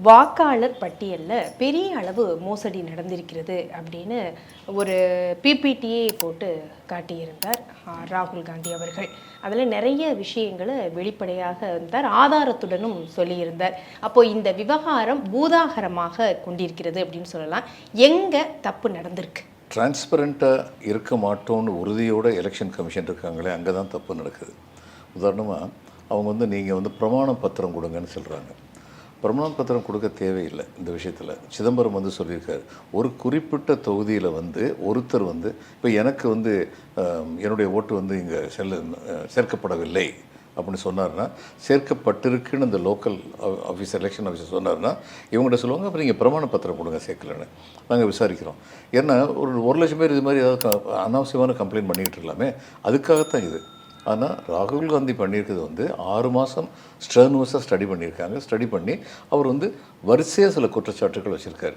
வாக்காளர் பட்டியலில் பெரிய அளவு மோசடி நடந்திருக்கிறது அப்படின்னு ஒரு பிபிடியை போட்டு காட்டியிருந்தார் ராகுல் காந்தி அவர்கள். அதில் நிறைய விஷயங்களை வெளிப்படையாக இருந்தார், ஆதாரத்துடனும் சொல்லியிருந்தார். அப்போது இந்த விவகாரம் பூதாகரமாக கொண்டிருக்கிறது அப்படின்னு சொல்லலாம். எங்கே தப்பு நடந்திருக்கு? டிரான்ஸ்பரண்ட்டாக இருக்க மாட்டோம்னு உறுதியோட எலெக்ஷன் கமிஷன் இருக்காங்களே, அங்கே தான் தப்பு நடக்குது. உதாரணமாக அவங்க நீங்கள் பிரமாண பத்திரம் கொடுங்கன்னு சொல்கிறாங்க. பிரமாண பத்திரம் கொடுக்க தேவையில்லை. இந்த விஷயத்தில் சிதம்பரம் சொல்லியிருக்காரு, ஒரு குறிப்பிட்ட தொகுதியில் ஒருத்தர் இப்போ எனக்கு என்னுடைய ஓட்டு இங்கே சேர்க்கப்படவில்லை அப்படின்னு சொன்னார்னா, சேர்க்கப்பட்டிருக்குன்னு அந்த லோக்கல் ஆஃபீஸர் எலெக்ஷன் ஆஃபீஸர் சொன்னார்னா இவங்கள்ட்ட சொல்லுவாங்க, அப்புறம் நீங்கள் பிரமாண பத்திரம் கொடுங்க, சேர்க்கலன்னு நாங்கள் விசாரிக்கிறோம். ஏன்னா ஒரு லட்சம் பேர் இது மாதிரி ஏதாவது அனாவசியமான கம்ப்ளைண்ட் பண்ணிக்கிட்டு இருக்கலாமே, அதுக்காகத்தான் இது. ஆனால் ராகுல் காந்தி பண்ணியிருக்கிறது 6 மாதம் ஸ்டர்னுவஸாக ஸ்டடி பண்ணியிருக்காங்க. ஸ்டடி பண்ணி அவர் வரிசையாக சில குற்றச்சாட்டுகள் வச்சுருக்காரு.